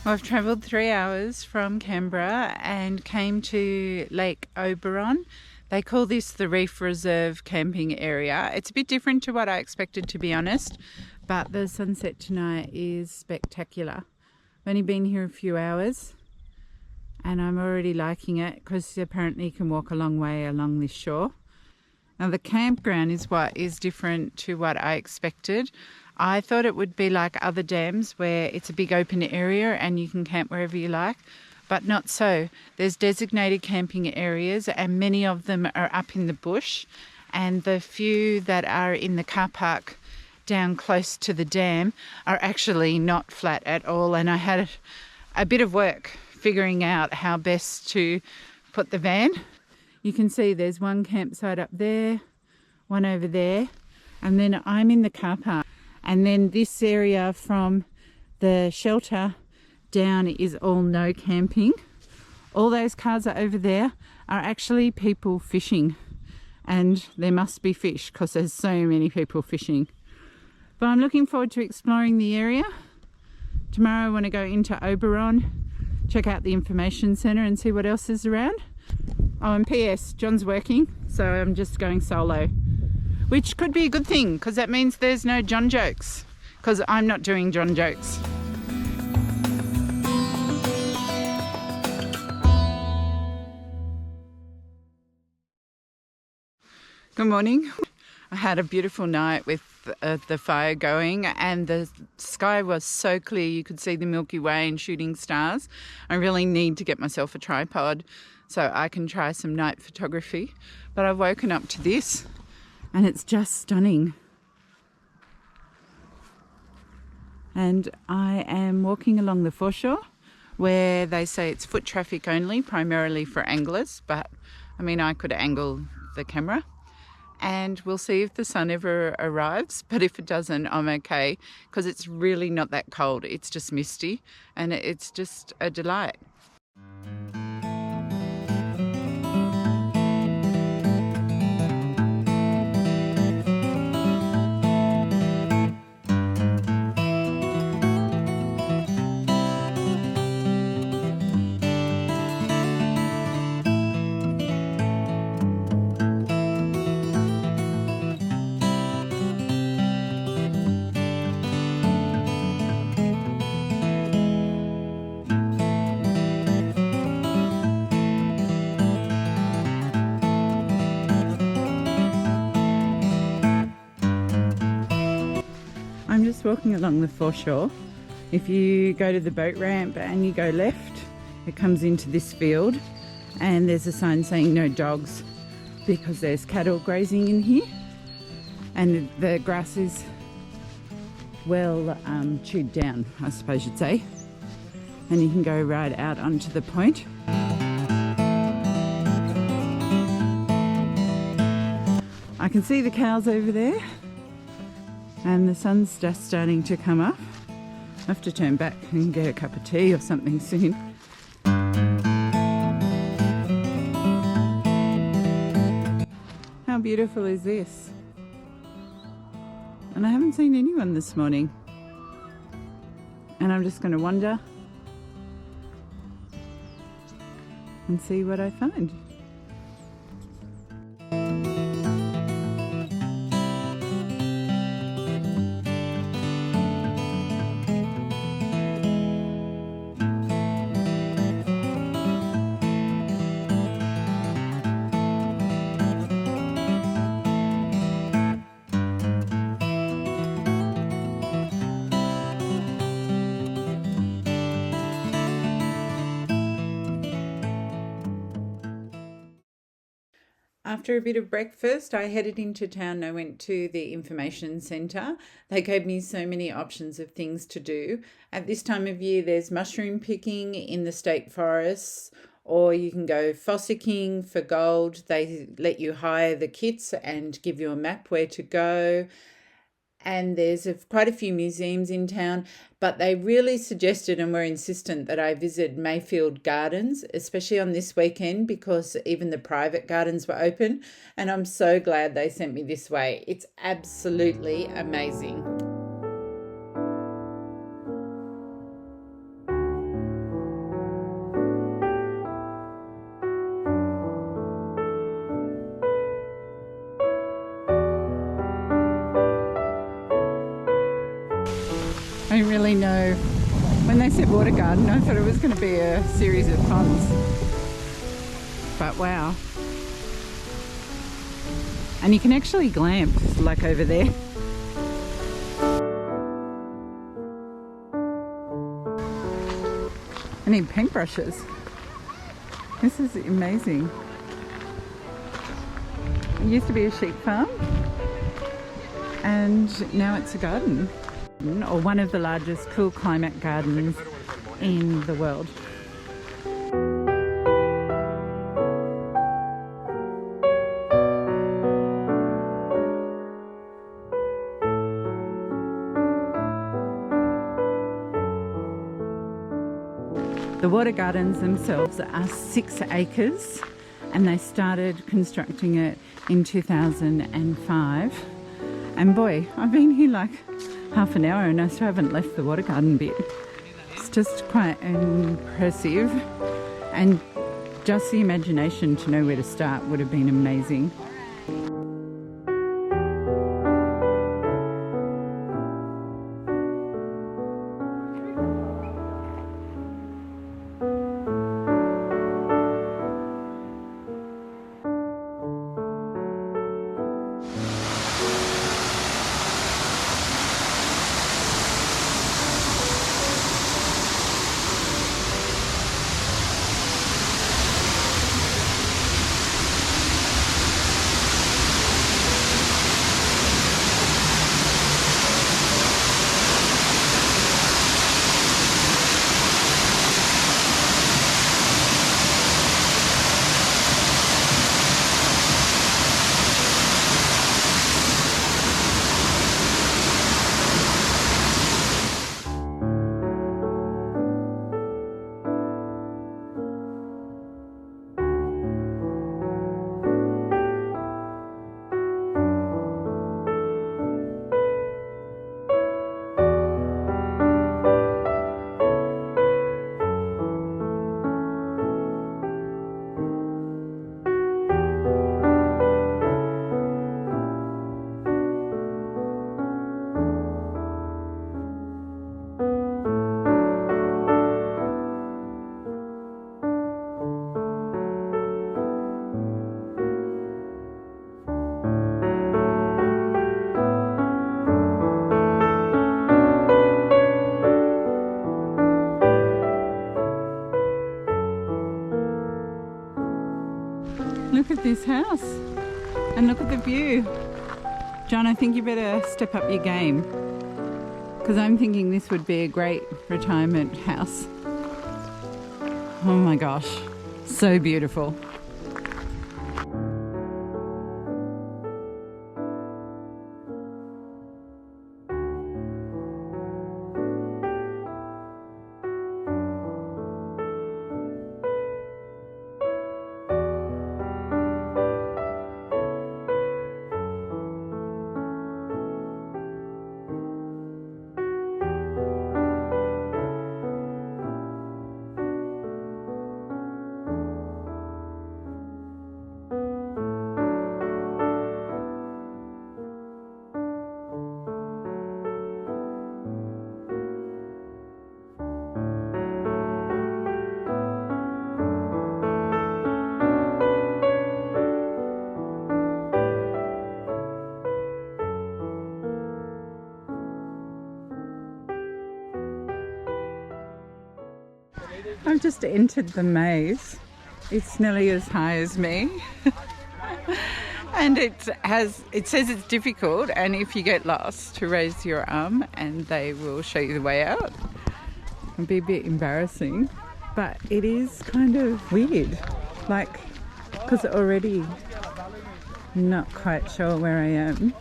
Well, I've travelled 3 hours from Canberra and came to Lake Oberon. They call this the Reef Reserve camping area. It's a bit different to what I expected, to be honest, but the sunset tonight is spectacular. I've only been here a few hours and I'm already liking it because apparently you can walk a long way along this shore. Now the campground is what is different to what I expected. I thought it would be like other dams where it's a big open area and you can camp wherever you like, but not so. There's designated camping areas and many of them are up in the bush, and the few that are in the car park down close to the dam are actually not flat at all, and I had a bit of work figuring out how best to put the van. You can see there's one campsite up there, one over there, and then I'm in the car park. And then this area from the shelter down is all no camping. All those cars are over there are actually people fishing, and there must be fish because there's so many people fishing. But I'm looking forward to exploring the area. Tomorrow I want to go into Oberon, check out the information centre and see what else is around. Oh, and P.S. John's working, so I'm just going solo. Which could be a good thing because that means there's no John jokes, because I'm not doing John jokes. Good morning. I had a beautiful night with the fire going and the sky was so clear you could see the Milky Way and shooting stars. I really need to get myself a tripod so I can try some night photography. But I've woken up to this and it's just stunning. And I am walking along the foreshore where they say it's foot traffic only, primarily for anglers, but I mean I could angle the camera. And we'll see if the sun ever arrives, but if it doesn't, I'm okay because it's really not that cold. It's just misty and it's just a delight. I'm just walking along the foreshore. If you go to the boat ramp and you go left, it comes into this field and there's a sign saying no dogs because there's cattle grazing in here and the grass is well chewed down, I suppose you'd say, and you can go right out onto the point. I can see the cows over there and the sun's just starting to come up. I have to turn back and get a cup of tea or something soon. How beautiful is this? And I haven't seen anyone this morning. And I'm just going to wander and see what I find. After a bit of breakfast, I headed into town. I went to the information centre. They gave me so many options of things to do. At this time of year, there's mushroom picking in the state forests, or you can go fossicking for gold. They let you hire the kits and give you a map where to go. And there's quite a few museums in town, but they really suggested and were insistent that I visit Mayfield Gardens, especially on this weekend because even the private gardens were open, and I'm so glad they sent me this way. It's absolutely amazing. they said water garden, I thought it was going to be a series of ponds. But wow. And you can actually glamp, like over there. I need paintbrushes. This is amazing. It used to be a sheep farm and now it's a garden, or one of the largest cool climate gardens in the world. The water gardens themselves are 6 acres and they started constructing it in 2005. And boy, I've been here like half an hour and I still haven't left the water garden bit. It's just quite impressive, and just the imagination to know where to start would have been amazing. Look at this house and look at the view. John, I think you better step up your game, because I'm thinking this would be a great retirement house. Oh my gosh, so beautiful. I've just entered the maze. It's nearly as high as me. And it says it's difficult, and if you get lost, to raise your arm and they will show you the way out. It'll be a bit embarrassing, but it is kind of weird, like, because already not quite sure where I am,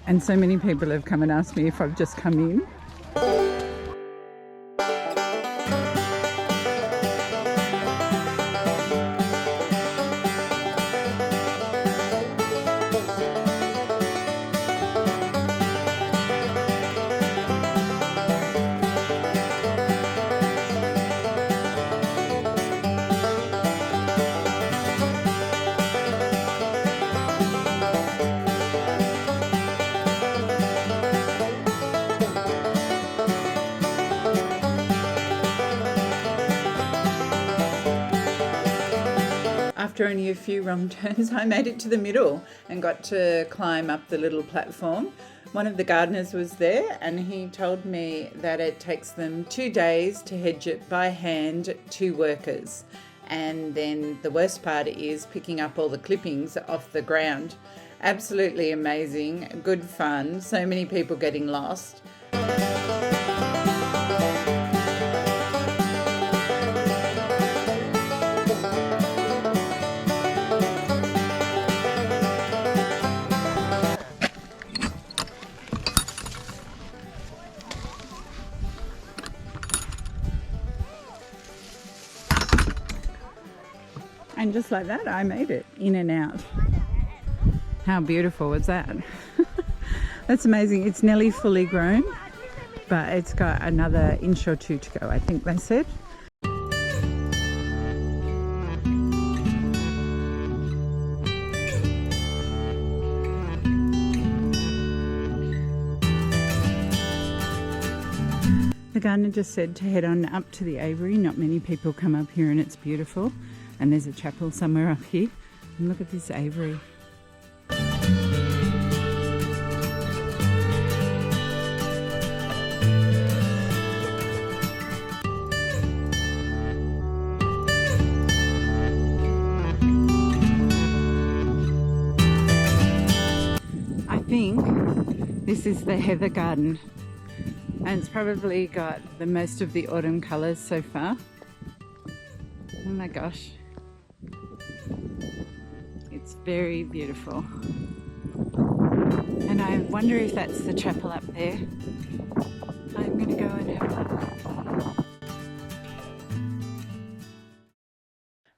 and so many people have come and asked me if I've just come in. after only a few wrong turns, I made it to the middle and got to climb up the little platform. One of the gardeners was there and he told me that it takes them 2 days to hedge it by hand, 2 workers. And then the worst part is picking up all the clippings off the ground. Absolutely amazing, good fun, so many people getting lost. And just like that, I made it in and out. How beautiful was that? That's amazing. It's nearly fully grown, but it's got another inch or 2 to go, I think they said. The gardener just said to head on up to the aviary. Not many people come up here and it's beautiful. And there's a chapel somewhere up here. And look at this aviary. I think this is the heather garden. And it's probably got the most of the autumn colours so far. Oh my gosh. It's very beautiful. And I wonder if that's the chapel up there. I'm going to go and have a look.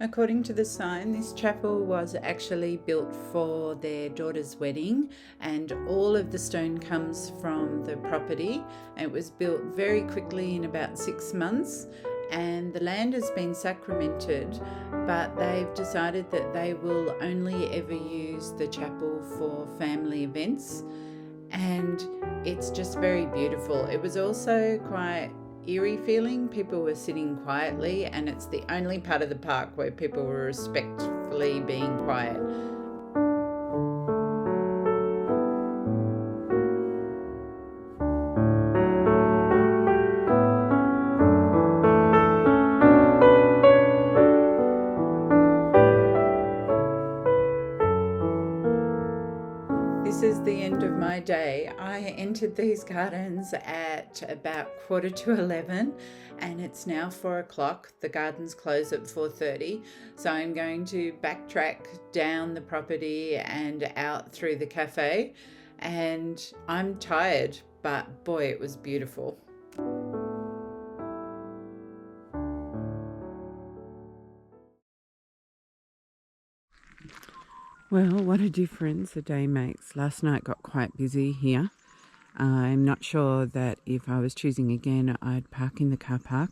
According to the sign, this chapel was actually built for their daughter's wedding, and all of the stone comes from the property. It was built very quickly in about 6 months, and the land has been sacramented, but they've decided that they will only ever use the chapel for family events, and it's just very beautiful. It was also quite eerie feeling. People were sitting quietly, and it's the only part of the park where people were respectfully being quiet. This is the end of my day. I entered these gardens at about 11:15 and it's now 4 o'clock. The gardens close at 4:30, so I'm going to backtrack down the property and out through the cafe, and I'm tired, but boy, it was beautiful. Well, what a difference a day makes. Last night got quite busy here. I'm not sure that if I was choosing again, I'd park in the car park,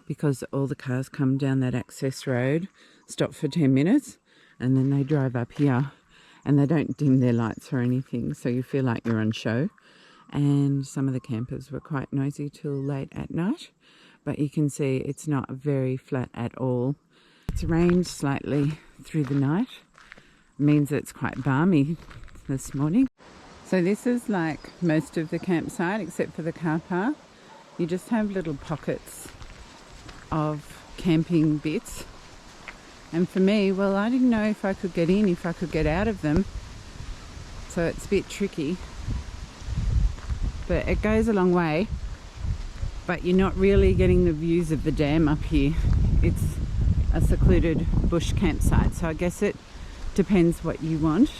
because all the cars come down that access road, stop for 10 minutes, and then they drive up here, and they don't dim their lights or anything, so you feel like you're on show. And some of the campers were quite noisy till late at night, but you can see it's not very flat at all. It's rained slightly through the night. Means it's quite balmy this morning. So this is like most of the campsite except for the car park. You just have little pockets of camping bits, and for me, well, I didn't know if I could get in, if I could get out of them, so it's a bit tricky, but it goes a long way. But you're not really getting the views of the dam up here. It's a secluded bush campsite, so I guess it depends what you want.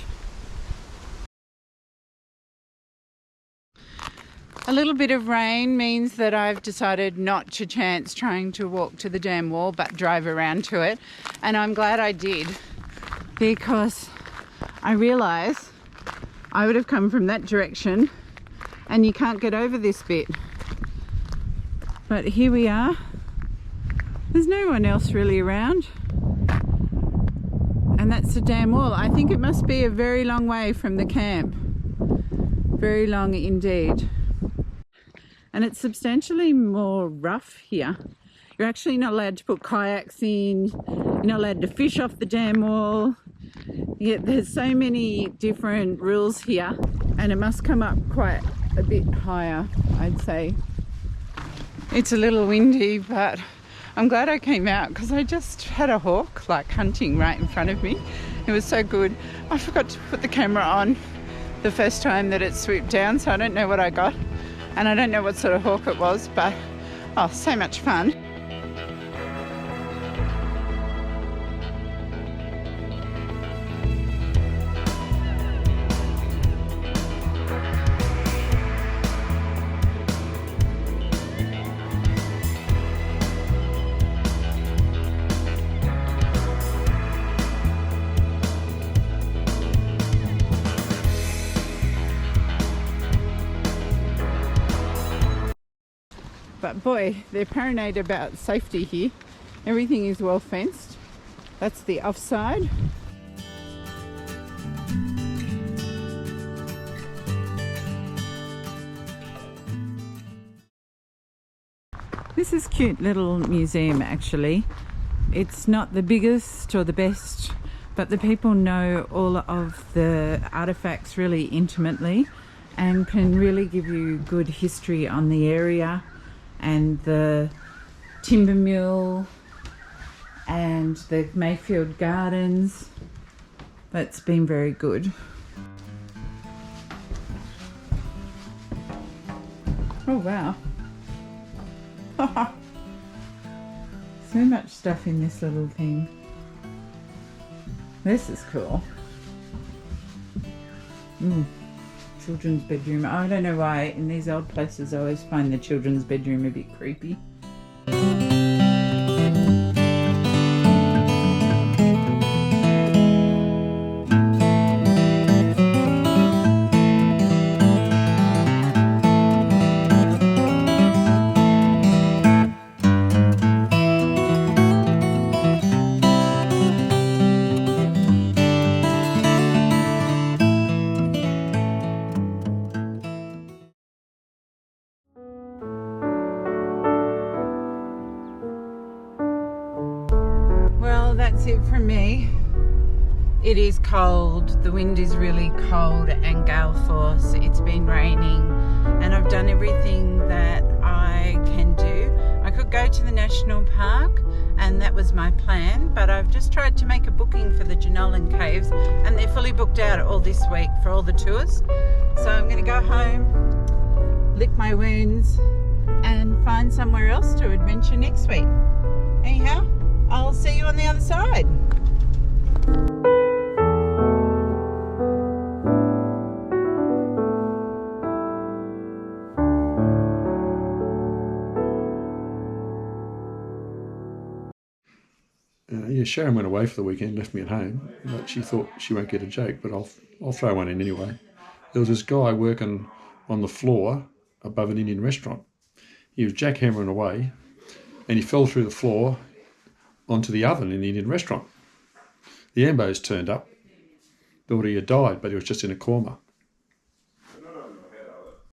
A little bit of rain means that I've decided not to chance trying to walk to the dam wall, but drive around to it. And I'm glad I did, because I realise I would have come from that direction and you can't get over this bit. But here we are. There's no one else really around. And that's the dam wall. I think it must be a very long way from the camp. Very long indeed. And it's substantially more rough here. You're actually not allowed to put kayaks in. You're not allowed to fish off the dam wall. Yeah, there's so many different rules here, and it must come up quite a bit higher, I'd say. It's a little windy, but I'm glad I came out because I just had a hawk like hunting right in front of me. It was so good. I forgot to put the camera on the first time that it swooped down, so I don't know what I got, and I don't know what sort of hawk it was, but oh, so much fun. But boy, they're paranoid about safety here. Everything is well fenced. That's the offside. This is a cute little museum actually. It's not the biggest or the best, but the people know all of the artifacts really intimately and can really give you good history on the area and the timber mill and the Mayfield Gardens. That's been very good. Oh wow. So much stuff in this little thing. This is cool. Children's bedroom. I don't know why in these old places I always find the children's bedroom a bit creepy. That's it from me. It is cold, the wind is really cold and gale force. It's been raining and I've done everything that I can do. I could go to the national park and that was my plan, but I've just tried to make a booking for the Jenolan Caves and they're fully booked out all this week for all the tours. So I'm going to go home, lick my wounds and find somewhere else to adventure next week. Anyhow, I'll see you on the other side. Yeah, Sharyn went away for the weekend, left me at home. But she thought she won't get a joke, but I'll throw one in anyway. There was this guy working on the floor above an Indian restaurant. He was jackhammering away, and he fell through the floor onto the oven in the Indian restaurant. The ambos turned up, thought he had died, but he was just in a coma.